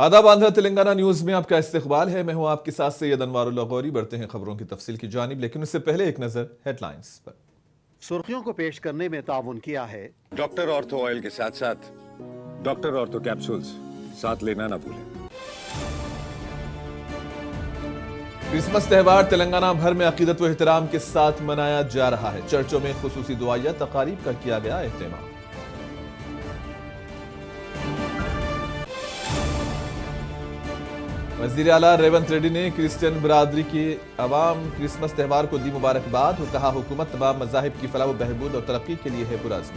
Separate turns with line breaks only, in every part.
आदाब, आंध्र तेलंगाना न्यूज में आपका इस्तकबाल है। मैं हूं आपके साथ सैयद अनवारुल लगौरी। बढ़ते हैं खबरों की तफसील की जानिब, लेकिन उससे पहले एक नजर हेडलाइंस पर।
सुर्खियों को पेश करने में ताउन किया है
डॉक्टर ऑर्थो ऑयल के साथ साथ डॉक्टर ऑर्थो कैप्सूल्स साथ लेना ना भूलें।
क्रिसमस त्यौहार तेलंगाना भर में अकीदत व एहतराम के साथ मनाया जा रहा है। चर्चों में खुसूसी दुआया तकारीब का किया गया एहतमाम। वजीर आला रेवंत रेड्डी ने क्रिश्चियन बरादरी की अवाम क्रिसमस त्यौहार को दी मुबारकबाद और कहा, हुकूमत तमाम मज़ाहिब की फलाह व बहबूद और तरक्की के लिए है पुरअज़्म।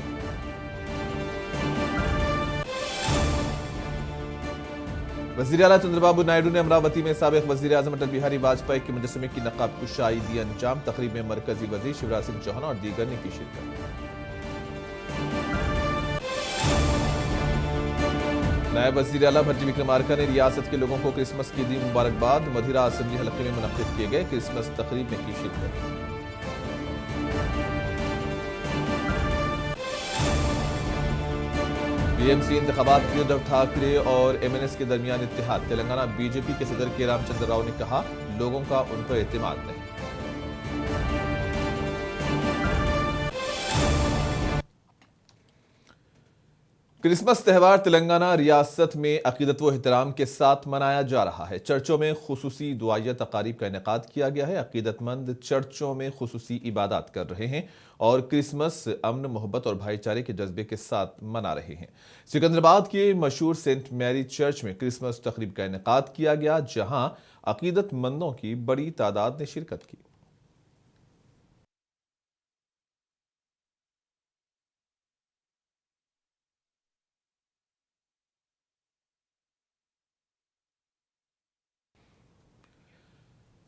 वजीर आला चंद्रबाबू नायडू ने अमरावती में साबिक वजीर आजम अटल बिहारी वाजपेयी के मुजस्समे की नकाब कुशाई दी अंजाम। तकरीब में मरकजी वजीर शिवराज सिंह चौहान और दीगर ने की शिरकत। नायब वजीर आला भट्टी विक्रमार्का ने रियासत के लोगों को क्रिसमस की दी मुबारकबाद। मधिरा असेंबली हलके में मुनक्किद किए गए क्रिसमस तकरीब में की शिरकत। बीएमसी इंतखाबात की उद्धव ठाकरे और एमएनएस के दरमियान इत्तेहाद। तेलंगाना बीजेपी के सदर के रामचंद्र राव ने कहा, लोगों का उन पर एतमाद नहीं। क्रिसमस त्यौहार तेलंगाना रियासत में अकीदत व एहतराम के साथ मनाया जा रहा है। चर्चों में खुसूसी दुआया तकारीब का इनेकाद किया गया है। अकीदतमंद चर्चों में खुसूसी इबादत कर रहे हैं और क्रिसमस अमन, मोहब्बत और भाईचारे के जज्बे के साथ मना रहे हैं। सिकंदराबाद के मशहूर सेंट मैरी चर्च में क्रिसमस तकरीब का इनेकाद किया गया, जहां अकीदतमंदों की बड़ी तादाद ने शिरकत की।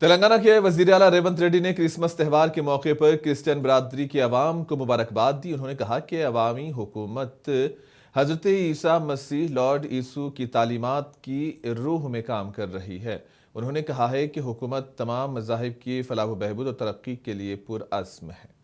तेलंगाना के वजीर आला रेवंत रेड्डी ने क्रिसमस त्यौहार के मौके पर क्रिश्चियन बरादरी की अवाम को मुबारकबाद दी। उन्होंने कहा कि अवामी हुकूमत हजरत ईसा मसीह लॉर्ड यीशु की तालीमात की रूह में काम कर रही है। उन्होंने कहा है कि हुकूमत तमाम मज़ाहिब की फलाह व बहबूद और तरक्की के लिए पुरअज़्म है।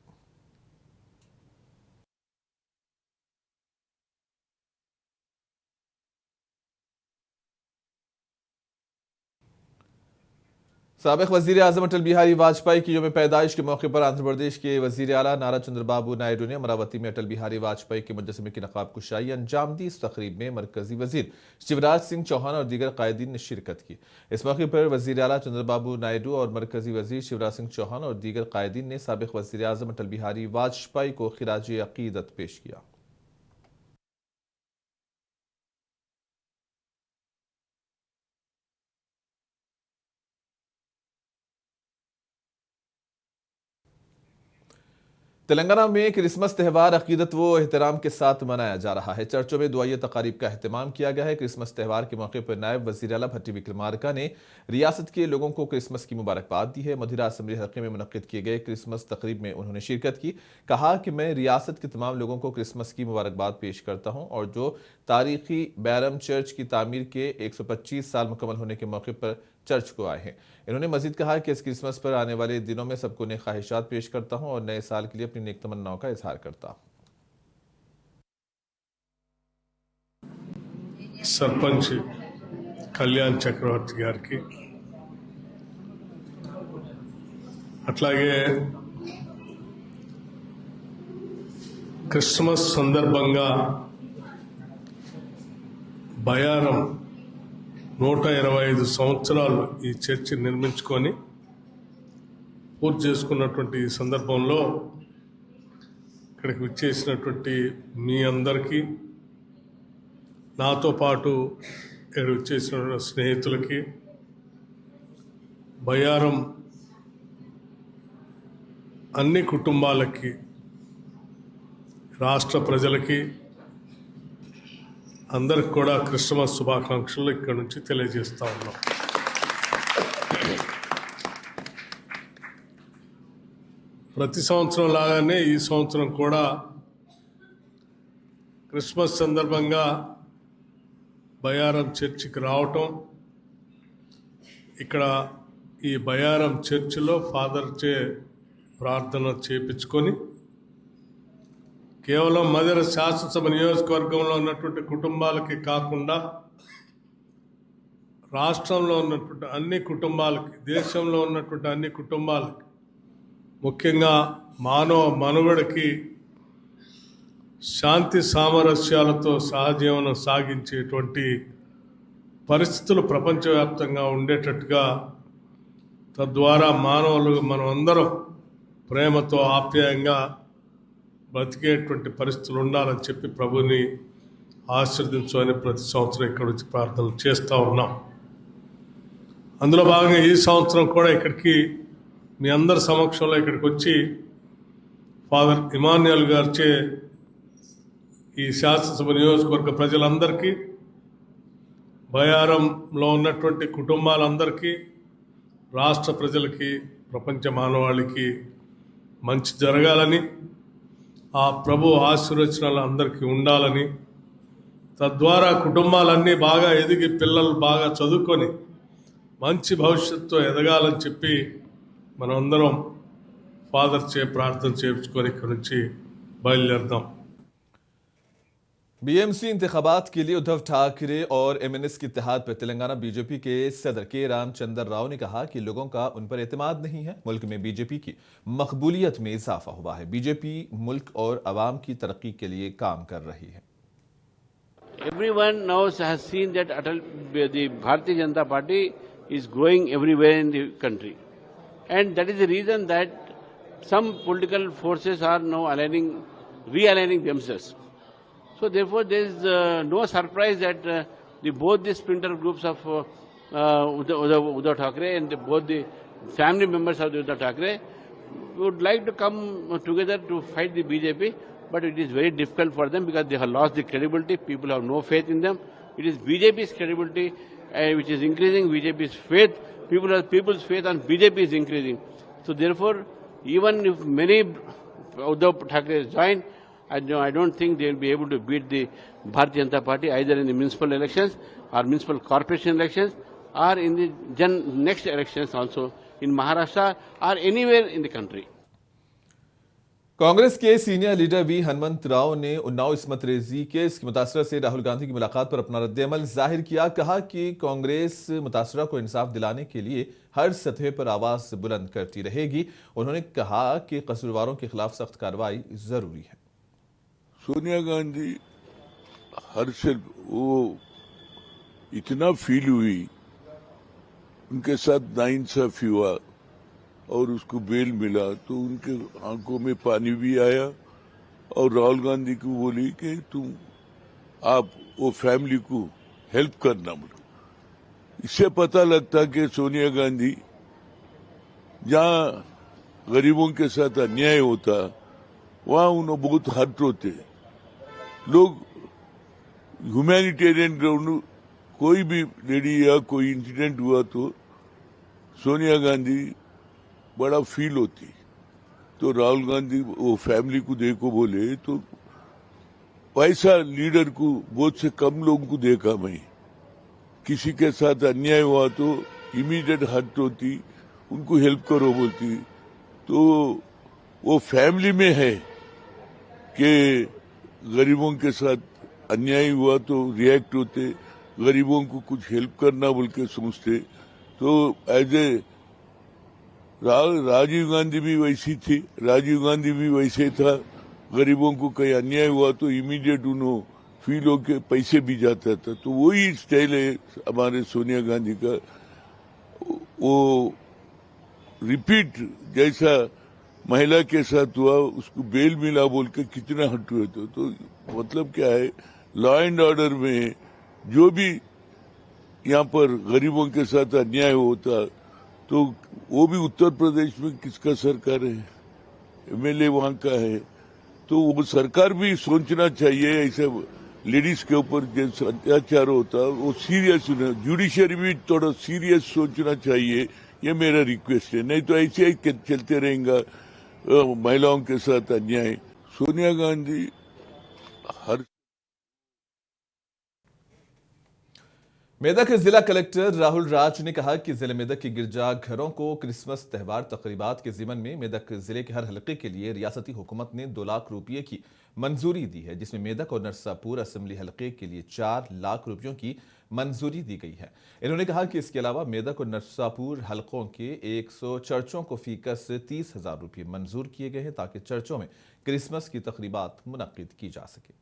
साबिक वजीर आजम अटल बिहारी वाजपेयी की यौम पैदाइश के मौके पर आंध्र प्रदेश के वजीर आला नारा चंद्रबाबू नायडू ने अमरावती में अटल बिहारी वाजपेयी के मुजस्समे की नकाब कुशाई अंजाम दी। इस तकरीब में मरकजी वजीर शिवराज सिंह चौहान और दीगर कायदीन ने शिरकत की। इस मौके पर वजीर आला चंद्रबाबू नायडू और मरकजी वजीर शिवराज सिंह चौहान और दीगर कायदीन ने साबिक वजीर आजम अटल बिहारी वाजपेयी को खिराज अकीदत पेश किया। तेलंगाना में क्रिसमस त्यौहार अकीदत व एहतराम के साथ मनाया जा रहा है। चर्चों में दुआया तकारीब का अहतमाम किया गया है। क्रिसमस त्यौहार के मौके पर नायब वजीर आला भट्टी विक्रमार्का ने रियासत के लोगों को क्रिसमस की मुबारकबाद दी है। मधिरा असेंबली हल्के में मुनक्किद किए गए क्रिसमस तकरीब में उन्होंने शिरकत की। कहा कि मैं रियासत के तमाम लोगों को क्रिसमस की मुबारकबाद पेश करता हूँ और जो तारीखी बैरम चर्च की तामीर के 125 साल मुकम्मल होने के मौके पर चर्च को आए हैं। इन्होंने मजीद कहा कि इस क्रिसमस पर आने वाले दिनों में सबको नए ख्वाहिशात पेश करता हूं और नए साल के लिए अपनी नेक तमन्नाओं का इजहार करता हूं।
सरपंच कल्याण चक्रवर्ती गाరికి అట్లాగే క్రిస్మస్ సందర్భంగా బయారం 125 సంవత్సరాలు ఈ చర్చి నిర్మించుకొని పూర్తి చేసుకున్నటువంటి ఈ సందర్భంలో ఇక్కడికి విచ్చేసినటువంటి మీ అందరికీ, నాతో పాటు ఇక్కడ విచ్చేసిన స్నేహితులకి, బయారం అన్ని కుటుంబాలకి, రాష్ట్ర ప్రజలకి అందరికి కూడా క్రిస్మస్ శుభాకాంక్షలు ఇక్కడ నుంచి తెలియజేస్తా ఉన్నాం. ప్రతి సంవత్సరం లాగానే ఈ సంవత్సరం కూడా క్రిస్మస్ సందర్భంగా బయారం చర్చికి రావటం, ఇక్కడ ఈ బయారం చర్చిలో ఫాదర్చే ప్రార్థన చేపించుకొని కేవలం మదర్ శాసనసభ నియోజకవర్గంలో ఉన్నటువంటి కుటుంబాలకి కాకుండా రాష్ట్రంలో ఉన్నటువంటి అన్ని కుటుంబాలకి, దేశంలో ఉన్నటువంటి అన్ని కుటుంబాలకి, ముఖ్యంగా మానవ మనుగడకి శాంతి సామరస్యాలతో సహజీవనం సాగించేటువంటి పరిస్థితులు ప్రపంచవ్యాప్తంగా ఉండేటట్టుగా, తద్వారా మానవులు మనం అందరం ప్రేమతో ఆప్యాయంగా బ్రతికేటువంటి పరిస్థితులు ఉండాలని చెప్పి ప్రభుని ఆశీర్వదించమని ప్రతి సంవత్సరం ఇక్కడ వచ్చి ప్రార్థనలు చేస్తూ ఉన్నాం. అందులో భాగంగా ఈ సంవత్సరం కూడా ఇక్కడికి మీ అందరి సమక్షంలో ఇక్కడికి వచ్చి ఫాదర్ ఇమాన్యుయల్ గారిచే ఈ శాసనసభ నియోజకవర్గ ప్రజలందరికీ, బయారంలో ఉన్నటువంటి కుటుంబాలందరికీ, రాష్ట్ర ప్రజలకి, ప్రపంచ మానవాళికి మంచి జరగాలని, ఆ ప్రభు ఆశీర్వచనాలు అందరికీ ఉండాలని, తద్వారా కుటుంబాలన్నీ బాగా ఎదిగి పిల్లలు బాగా చదువుకొని మంచి భవిష్యత్తుతో ఎదగాలని చెప్పి మనమందరం ఫాదర్ చే ప్రార్థన చేయించుకొని ఇక్కడి నుంచి బయలుదేరుదాం.
बीएमसी इंतखाबात के लिए उद्धव ठाकरे और एमएनएस के इत्तेहाद पर तेलंगाना बीजेपी के सदर के रामचंद्र राव ने कहा कि लोगों का उन पर एतमाद नहीं है। मुल्क में बीजेपी की मकबूलियत में इजाफा हुआ है। बीजेपी मुल्क और अवाम की तरक्की के लिए काम कर रही है।
Everyone now has seen that the Bharatiya Janata Party is growing everywhere in the country, and that is the reason that some political forces are now realigning themselves. So therefore, there is no surprise that both the splinter groups of Uddhav Thackeray and both the family members of Uddhav Thackeray would like to come together to fight the BJP, but it is very difficult for them because they have lost the credibility. People have no faith in them. It is BJP's credibility which is increasing. BJP's faith, people's faith on BJP is increasing. So therefore, even if many Uddhav Thackeray join, I don't think they will be able to beat the Bharatiya Janata Party either in the municipal elections or municipal corporation elections or in the next elections also in Maharashtra or anywhere in the country.
Congress के senior leader V Hanumantha Rao ने उन्नाव इस्मत रेजी case की मुतासरा से राहुल गांधी की मुलाकात पर अपना रद्द-ए-अमल जाहिर किया। कहा कि कांग्रेस मुतासरा को इंसाफ दिलाने के लिए हर सतह पर आवाज बुलंद करती रहेगी। उन्होंने कहा कि कसूरवारों के खिलाफ सख्त कार्रवाई जरूरी है।
सोनिया गांधी हर से वो इतना फील हुई, उनके साथ नाइंसाफी हुआ और उसको बेल मिला तो उनके आंखों में पानी भी आया और राहुल गांधी को बोली कि आप वो फैमिली को हेल्प करना। बोलो, इससे पता लगता कि सोनिया गांधी जहां गरीबों के साथ अन्याय होता वहां उन्हें बहुत हर्ट होते लोग। ह्यूमैनिटेरियन ग्राउंड कोई भी लेडी या कोई इंसिडेंट हुआ तो सोनिया गांधी बड़ा फील होती। तो राहुल गांधी वो फैमिली को देखो बोले तो वैसा लीडर को बहुत से कम लोगों को देखा मैं। किसी के साथ अन्याय हुआ तो इमीडिएट हर्ट होती, उनको हेल्प करो बोलती। तो वो फैमिली में है कि गरीबों के साथ अन्याय हुआ तो रिएक्ट होते, गरीबों को कुछ हेल्प करना बोल के सोचते। तो एज ए राजीव गांधी भी वैसी थी, राजीव गांधी भी वैसे था। गरीबों को कहीं अन्याय हुआ तो इमीडिएट उन्होंने फील होके पैसे भी जाता था। तो वही स्टाइल है हमारे सोनिया गांधी का। वो रिपीट जैसा महिला के साथ हुआ, उसको बेल मिला बोल के कितना हट हुए थे। तो मतलब क्या है, लॉ एंड ऑर्डर में जो भी यहाँ पर गरीबों के साथ अन्याय होता तो वो भी उत्तर प्रदेश में किसका सरकार है, एमएलए वहां का है। तो वो सरकार भी सोचना चाहिए ऐसे लेडीज के ऊपर जैसे अत्याचार होता वो सीरियस, जुडिशियरी भी थोड़ा सीरियस सोचना चाहिए। ये मेरा रिक्वेस्ट है, नहीं तो ऐसे ही चलते रहेगा महिलाओं के साथ अन्याय। सोनिया गांधी हर
मेदक जिला कलेक्टर राहुल राज ने कहा कि जिले मेदक के गिरजाघरों को क्रिसमस त्योहार तकरीबात के जिमन में मेदक जिले के हर हलके के लिए रियासती हुकूमत ने 2 लाख रुपये की मंजूरी दी है, जिसमें मेदक और नरसापुर असेंबली हलके के लिए 4 लाख रुपयों की मंजूरी दी गई है। इन्होंने कहा कि इसके अलावा मेदक और नरसापुर हलकों के 100 चर्चों को फीकस 30,000 रुपये मंजूर किए गए हैं ताकि चर्चों में क्रिसमस की तकरीबात मुनक्किद की जा सके।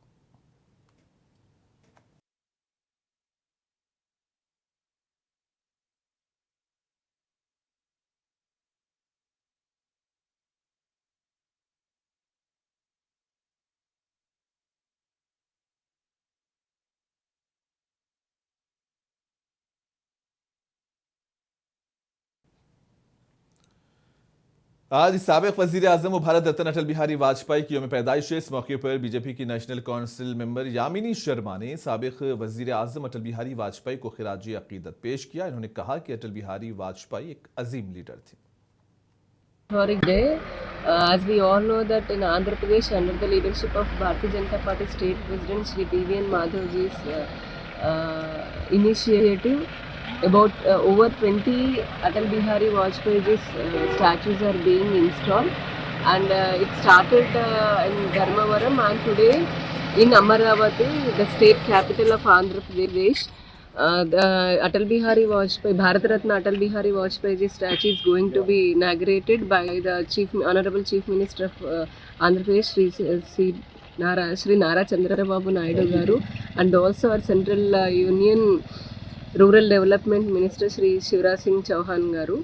आज साबिक वजीर आजम व भारत रत्न अटल बिहारी वाजपेयी की यौम पैदाइश है। इस मौके पर बीजेपी की national council member Yamini Sharma ने साबिक वजीर आजम अटल बिहारी वाजपेयी को खिराजी अकीदत पेश किया। इन्होंने कहा कि अटल बिहारी वाजपेयी एक अजीम लीडर थे।
Historic day, as we all know that in Andhra Pradesh under the leadership of Bharatiya Janata Party State President Shri TVN Madhavji's initiative, about over 20 Atal Bihari Vajpayee's statues are being installed, and it started in Dharmavaram and today in Amaravati, the state capital of Andhra Pradesh. The Atal Bihari Vajpayee, Bharat Ratna Atal Bihari Vajpayee's statue is going to be inaugurated by the Honorable Chief Minister of Andhra Pradesh, Shri Nara Chandrababu Naidu Garu, and also our Central Union Rural Development Minister Shri Shivraj Singh Chauhan Garu.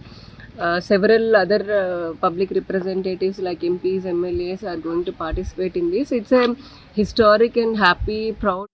Several other public representatives like MPs, MLAs are going to participate in this. It's a historic and happy, proud.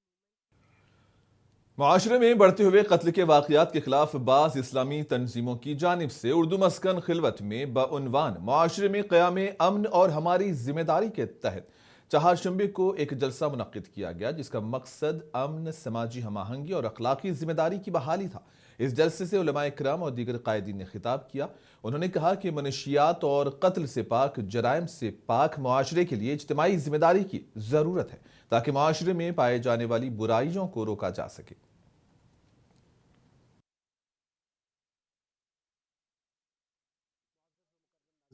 मुआशरे में बढ़ते हुए कत्ल के वाक़यात के खिलाफ बाज़ इस्लामी तंजीमों की जानिब से उर्दू मस्कन खिलवत में बउनवान मुआशरे में क़याम अमन और हमारी जिम्मेदारी के तहत चहारशंबे को एक जलसा मुनक्किद किया गया, जिसका मकसद अमन, समाजी हमाहंगी और अखलाकी जिम्मेदारी की बहाली था। इस जलसे से उलमाए किराम और दीगर कायदीन ने खिताब किया। उन्होंने कहा कि मनशियात और कत्ल से पाक, जराइम से पाक मुआशरे के लिए इज्तिमाई जिम्मेदारी की ज़रूरत है ताकि मुआशरे में पाए जाने वाली बुराइयों को रोका जा सके।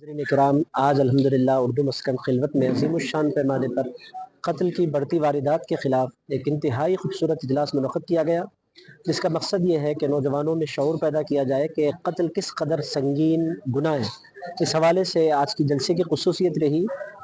नाज़रीन-ए-किराम, आज अल्हम्दुलिल्लाह उर्दू मस्कन खिलवत में अज़ीमुश्शान पैमाने पर कत्ल की बढ़ती वारदात के ख़िलाफ़ एक इंतहाई खूबसूरत इजलास मुनक़्क़िद किया गया, जिसका मकसद ये है कि नौजवानों में शऊर पैदा किया जाए कि कत्ल किस कदर संगीन गुनाह है। इस हवाले से आज की जलसे की ख़ुसूसियत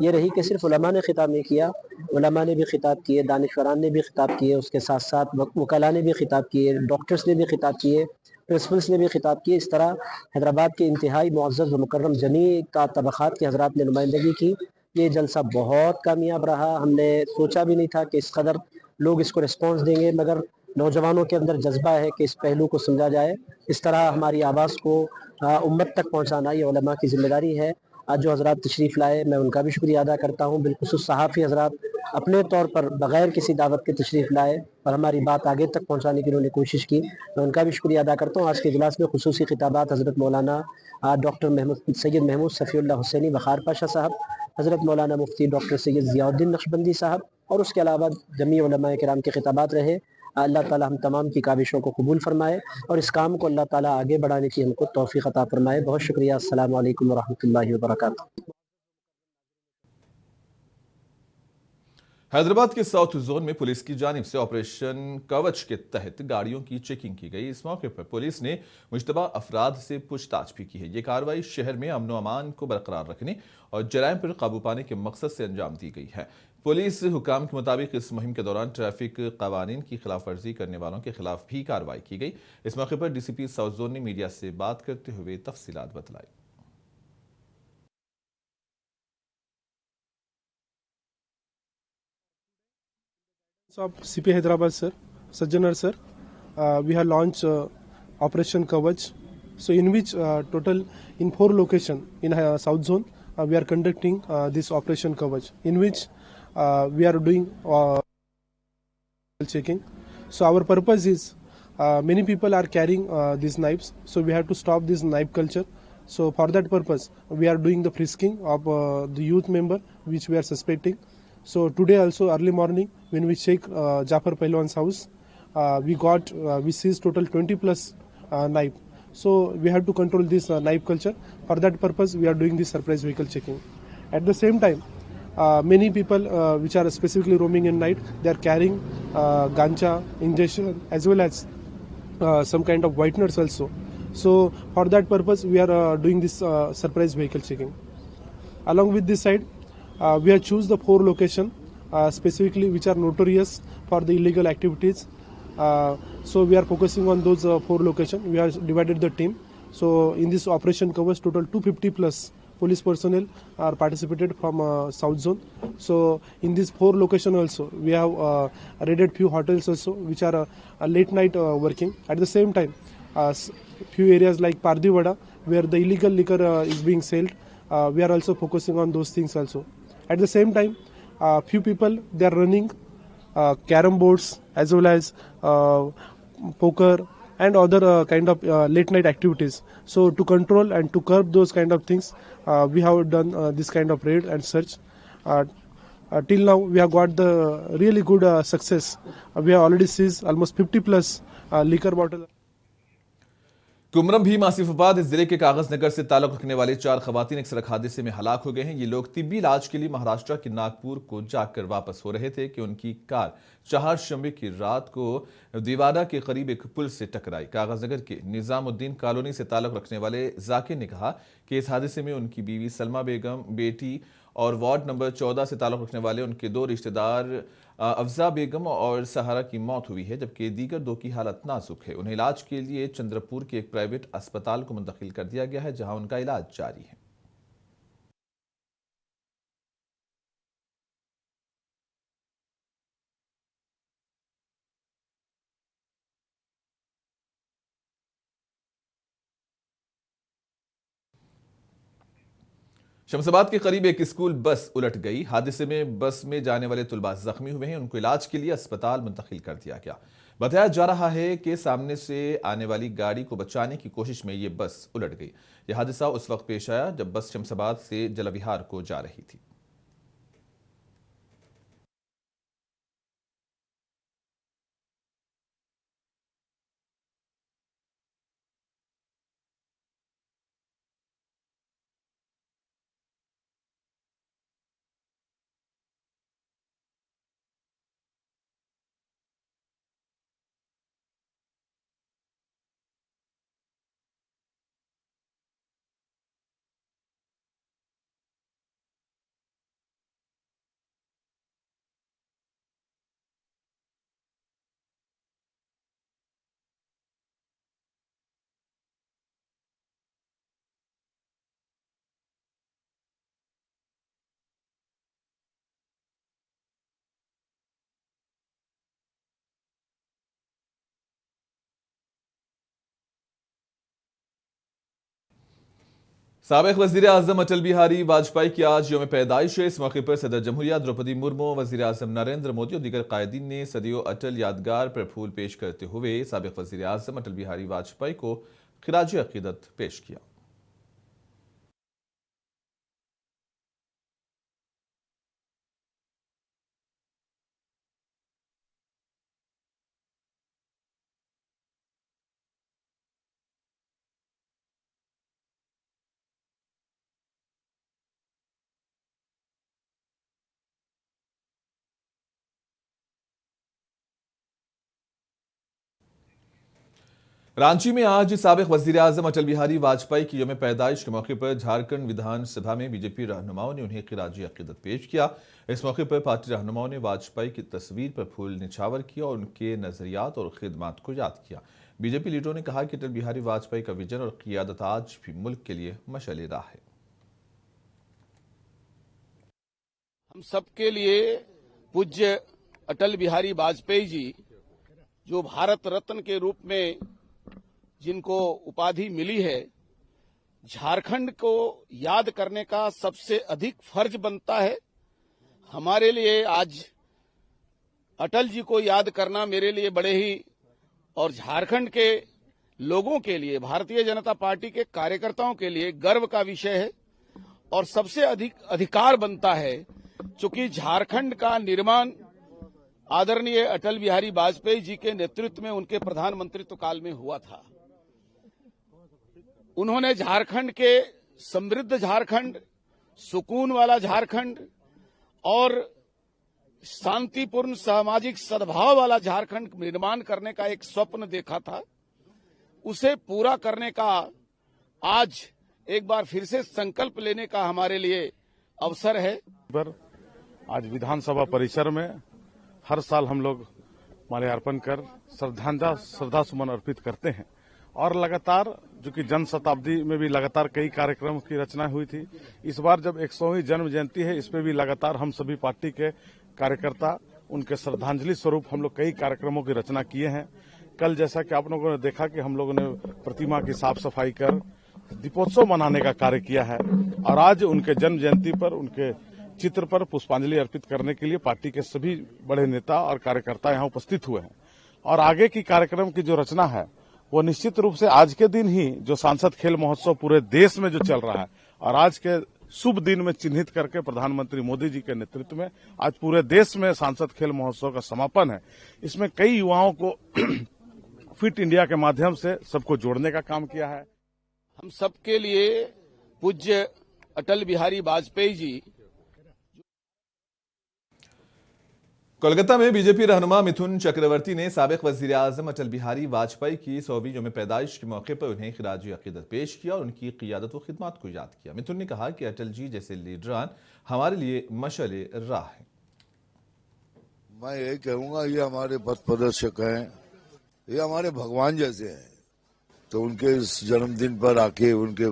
ये रही कि सिर्फ उलमा ने ख़िताब नहीं किया, उलमा ने भी ख़िताब किए, दानिशवरान ने भी ख़िताब किए, उसके साथ साथ वकला ने भी ख़िताब किए, डॉक्टर्स ने भी ख़िताब किए, प्रिंसिपल्स ने भी ख़िताब किए। इस तरह हैदराबाद के इंतहाई मुअज़्ज़ज़ व मुकर्रम जमी तबक़ात के हज़रात ने नुमाइंदगी की। ये जलसा बहुत कामयाब रहा। हमने सोचा भी नहीं था कि इस कदर लोग इसको रिस्पॉन्स देंगे, मगर नौजवानों के अंदर जज्बा है कि इस पहलू को समझा जाए। इस तरह हमारी आवाज़ को उम्मत तक पहुँचाना ये उलमा की ज़िम्मेदारी है। आज जो हज़रात तशरीफ़ लाए, मैं उनका भी शुक्रिया अदा करता हूँ। बिलख़ुसूस सहाफ़ी हज़रात अपने तौर पर बग़ैर किसी दावत के तशरीफ़ लाए और हमारी बात आगे तक पहुँचाने की उन्होंने कोशिश की, मैं उनका भी शुक्रिया अदा करता हूँ। आज के इजलास में खुसूसी खिताबात हज़रत मौलाना डॉक्टर सैयद महमूद सफ़ीउल्लाह हुसैनी बखार पाशा साहब, हज़रत मौलाना मुफ्ती डॉक्टर सैयद ज़ियाउद्दीन नक्शबंदी साहब और उसके अलावा जमी उलमाए किराम के खिताबात रहे। अल्लाह ताला हम तमाम की काविशों को कबूल फरमाए और इस काम को अल्लाह ताला आगे बढ़ाने की हमको तौफ़ीक़ अता फरमाए। बहुत शुक्रिया। अस्सलामु अलैकुम व रहमतुल्लाहि व बरकातुहू।
हैदराबाद के साउथ जोन में पुलिस की जानिब से ऑपरेशन कवच के तहत गाड़ियों की चेकिंग की गई। इस मौके पर पुलिस ने मुश्तबा अफराद से पूछताछ भी की है। ये कार्रवाई शहर में अमन व अमान को बरकरार रखने और जराइम पर काबू पाने के मकसद से अंजाम दी गई है। पुलिस हुकाम के मुताबिक इस मुहिम के दौरान ट्रैफिक कवानीन की खिलाफ वर्जी करने वालों के खिलाफ भी कार्रवाई की गई। इस मौके पर डीसीपी साउथ जोन ने मीडिया से बात करते हुए तफसीलात बतलाई।
of CP Hyderabad sir, Sajjanar sir, we have launched Operation Kavach, so in which total in 4 locations in South Zone we are conducting this Operation Kavach, in which we are doing checking. So our purpose is many people are carrying these knives, so we have to stop this knife culture. So for that purpose we are doing the frisking of the youth member which we are suspecting. So today also early morning when we check Jafar Pehlwan's house, we seized total 20 plus knife. So we had to control this knife culture. For that purpose, we are doing this surprise vehicle checking. At the same time, many people which are specifically roaming in night, they are carrying gancha, injection, as well as some kind of whiteners also. So for that purpose, we are doing this surprise vehicle checking. Along with this side, we have choose the 4 locations specifically which are notorious for the illegal activities. So we are focusing on those 4 locations. We have divided the team. So in this operation covers total 250 plus police personnel are participated from South Zone. So in these 4 locations also, we have raided few hotels also which are late night working. At the same time, few areas like Pardivada where the illegal liquor is being sold, we are also focusing on those things also. At the same time, few people, they are running carom boards as well as poker and other kind of late night activities. So to control and to curb those kind of things, we have done this kind of raid and search. Till now, we have got the really good success. We have already seized almost 50 plus liquor bottles.
कुमरम भीम आसिफाबाद जिले के कागज नगर से ताल्लुक रखने वाले 4 खवातीन एक सड़क हादसे में हलाक हो गए हैं। ये लोग तिब्बी इलाज के लिए महाराष्ट्र के नागपुर को जाकर वापस हो रहे थे कि उनकी कार 4 शंबे की रात को दीवारा के करीब एक पुल से टकराई। कागज नगर के निजामुद्दीन कॉलोनी से ताल्लुक रखने वाले जाकिर ने कहा कि इस हादसे में उनकी बीवी सलमा बेगम, बेटी और वार्ड नंबर 14 से ताल्लुक रखने वाले उनके 2 रिश्तेदार अफजा बेगम और सहारा की मौत हुई है, जबकि दीगर 2 की हालत नाजुक है। उन्हें इलाज के लिए चंद्रपुर के एक प्राइवेट अस्पताल को मुंतकिल कर दिया गया है, जहां उनका इलाज जारी है। शमशाबाद के करीब एक स्कूल बस उलट गई। हादसे में बस में जाने वाले तुलबा जख्मी हुए हैं, उनको इलाज के लिए अस्पताल मुंतकिल कर दिया गया। बताया जा रहा है कि सामने से आने वाली गाड़ी को बचाने की कोशिश में यह बस उलट गई। यह हादसा उस वक्त पेश आया जब बस शमशाबाद से जलविहार को जा रही थी। साबिक वजीर आजम अटल बिहारी वाजपेयी की आज यौम पैदाइश है। इस मौके पर सदर जमहूरिया द्रौपदी मुर्मू, वजीर आजम नरेंद्र मोदी और दीगर कायदीन ने सदियों अटल यादगार पर फूल पेश करते हुए साबिक वजीर आजम अटल बिहारी वाजपेयी को खिराज अकीदत पेश किया। रांची में आज साबिक वजीर आजम अटल बिहारी वाजपेयी की यौम पैदाइश के मौके पर झारखंड विधानसभा में बीजेपी रहनुमाओं ने उन्हें खिराज अकीदत पेश किया। इस मौके पर पार्टी रहनुमाओं ने वाजपेयी की तस्वीर पर फूल निछावर किया और उनके नजरियात और खिदमात को याद किया। बीजेपी लीडरों ने कहा कि अटल बिहारी वाजपेयी का विजन और क़ियादत आज भी मुल्क के लिए मशाल राह है।
हम सबके लिए पूज्य अटल बिहारी वाजपेयी जी, जो भारत रत्न के रूप में जिनको उपाधि मिली है, झारखंड को याद करने का सबसे अधिक फर्ज बनता है। हमारे लिए आज अटल जी को याद करना मेरे लिए बड़े ही और झारखंड के लोगों के लिए, भारतीय जनता पार्टी के कार्यकर्ताओं के लिए गर्व का विषय है और सबसे अधिक अधिकार बनता है, चूंकि झारखंड का निर्माण आदरणीय अटल बिहारी वाजपेयी जी के नेतृत्व में उनके प्रधानमंत्रित्व काल में हुआ था। उन्होंने झारखंड के समृद्ध झारखंड, सुकून वाला झारखंड और शांतिपूर्ण सामाजिक सद्भाव वाला झारखंड निर्माण करने का एक स्वप्न देखा था। उसे पूरा करने का आज एक बार फिर से संकल्प लेने का हमारे लिए अवसर है।
पर आज विधानसभा परिसर में हर साल हम लोग माल्यार्पण कर श्रद्धा सुमन अर्पित करते हैं और लगातार जो कि जन शताब्दी में भी लगातार कई कार्यक्रमों की रचना हुई थी। इस बार जब 100वीं जन्म जयंती है, इसमें भी लगातार हम सभी पार्टी के कार्यकर्ता उनके श्रद्धांजलि स्वरूप हम लोग कई कार्यक्रमों की रचना किए हैं। कल जैसा कि आप लोगों ने देखा कि हम लोगों ने प्रतिमा की साफ सफाई कर दीपोत्सव मनाने का कार्य किया है और आज उनके जन्म जयंती पर उनके चित्र पर पुष्पांजलि अर्पित करने के लिए पार्टी के सभी बड़े नेता और कार्यकर्ता यहां उपस्थित हुए हैं। और आगे की कार्यक्रम की जो रचना है वो निश्चित रूप से आज के दिन ही जो सांसद खेल महोत्सव पूरे देश में जो चल रहा है और आज के शुभ दिन में चिन्हित करके प्रधानमंत्री मोदी जी के नेतृत्व में आज पूरे देश में सांसद खेल महोत्सव का समापन है। इसमें कई युवाओं को फिट इंडिया के माध्यम से सबको जोड़ने का काम किया है।
हम सबके लिए पूज्य अटल बिहारी वाजपेयी जी।
कोलकाता में बीजेपी रहनुमा मिथुन चक्रवर्ती ने साबिक वजीर आजम अटल बिहारी वाजपेयी की 100वीं यौम पैदाइश के मौके पर उन्हें खिराज अकीदत पेश किया और उनकी क़ियादत व खिदमत को याद किया। मिथुन ने कहा कि अटल जी जैसे लीडरान हमारे लिए मशअले राह हैं।
मैं यही कहूंगा, ये हमारे पथ प्रदर्शक हैं, ये हमारे भगवान जैसे हैं, तो उनके इस जन्मदिन पर आके उनके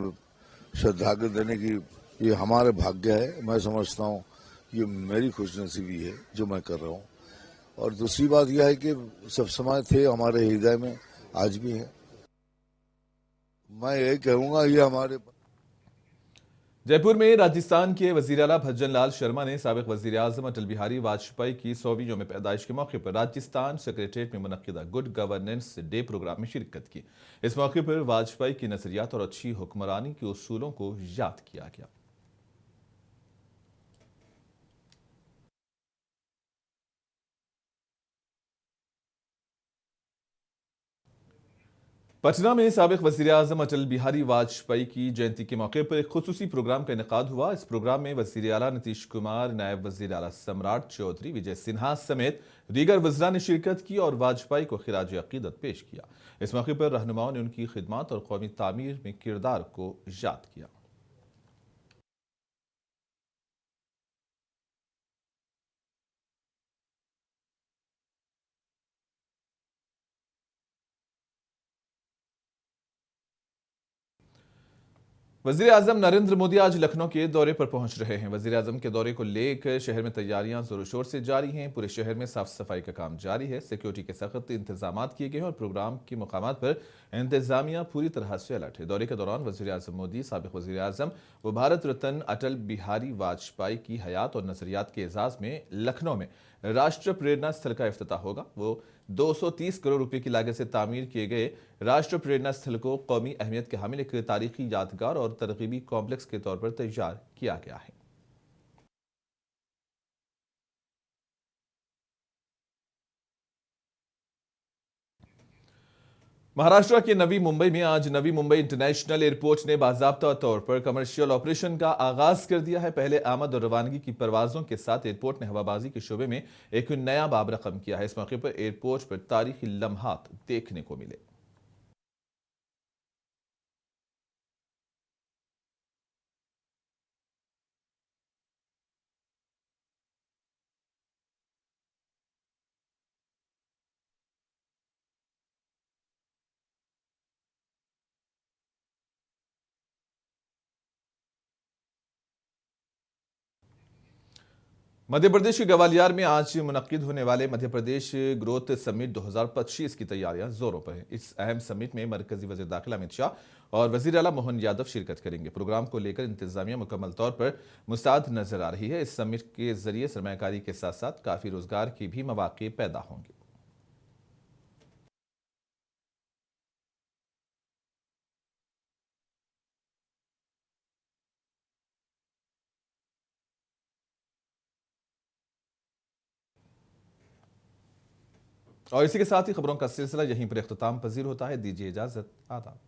श्रद्धांजलि देने की ये हमारे भाग्य है। मैं समझता हूँ ये मेरी खुशनसीबी है जो मैं कर रहा हूँ। और दूसरी बात यह है कि सब समय थे हमारे हृदय में, आज भी है। मैं यही कहूंगा, ये हमारे।
जयपुर में राजस्थान के वजीर आला भज्जन लाल शर्मा ने साबिक वजीर आजम अटल बिहारी वाजपेयी की 100वीं यौम पैदाइश के मौके पर राजस्थान सेक्रेटरीट में मुनक्किदा गुड गवर्नेंस डे प्रोग्राम में शिरकत की। इस मौके पर वाजपेयी की नजरियात और अच्छी हुक्मरानी के उसूलों को याद किया गया। पटना में साबिक वजीर आजम अटल बिहारी वाजपेयी की जयंती के मौके पर एक खुसूसी प्रोग्राम का इनेकाद हुआ। इस प्रोग्राम में वजीर आला नीतीश कुमार, नायब वजीर आला सम्राट चौधरी, विजय सिन्हा समेत दीगर वज़रा ने शिरकत की और वाजपेयी को खिराज अकीदत पेश किया। इस मौके पर रहनुमाओं ने उनकी खिदमत और कौमी तामीर में किरदार को याद किया। वजीर आजम नरेंद्र मोदी आज लखनऊ के दौरे पर पहुंच रहे हैं। वजीर आजम के दौरे को लेकर शहर में तैयारियां जोरों शोर से जारी हैं। पूरे शहर में साफ सफाई का काम जारी है। सिक्योरिटी के सख्त इंतजाम किए गए हैं और प्रोग्राम के मुकामात पर इंतजामिया पूरी तरह से अलर्ट है। दौरे के दौरान वजीर आजम मोदी साबिक वजीर आजम व भारत रत्न अटल बिहारी वाजपेयी की हयात और नजरियात के एजाज में लखनऊ में राष्ट्र प्रेरणा स्थल का इफ्तिताह होगा। वो 230 करोड़ रुपए की लागत से तामीर किए गए राष्ट्र प्रेरणा स्थल को कौमी अहमियत के हामिल एक तारीखी यादगार और तरगीबी कॉम्प्लेक्स के तौर पर तैयार किया गया है। महाराष्ट्र के नवी मुंबई में आज नवी मुंबई इंटरनेशनल एयरपोर्ट ने बाज़ाब्ता तौर पर कमर्शियल ऑपरेशन का आगाज कर दिया है। पहले आमद और रवानगी की परवाजों के साथ एयरपोर्ट ने हवाबाजी के शोबे में एक नया बाब रकम किया है। इस मौके पर एयरपोर्ट पर तारीखी लम्हात देखने को मिले। मध्य प्रदेश के ग्वालियर में आज मुनक्किद होने वाले मध्य प्रदेश ग्रोथ समिट 2025 की तैयारियां जोरों पर हैं। इस अहम समिट में मरकजी वज़ीर दाखिला अमित शाह और वज़ीर आला मोहन यादव शिरकत करेंगे। प्रोग्राम को लेकर इंतजामिया मुकम्मल तौर पर मुस्तैद नजर आ रही है। इस समिट के जरिए सरमायाकारी के साथ साथ काफ़ी रोजगार के भी मौके पैदा होंगे। और इसी के साथ ही खबरों का सिलसिला यहीं पर इख्तिताम पजीर होता है। दीजिए इजाजत, आदाब।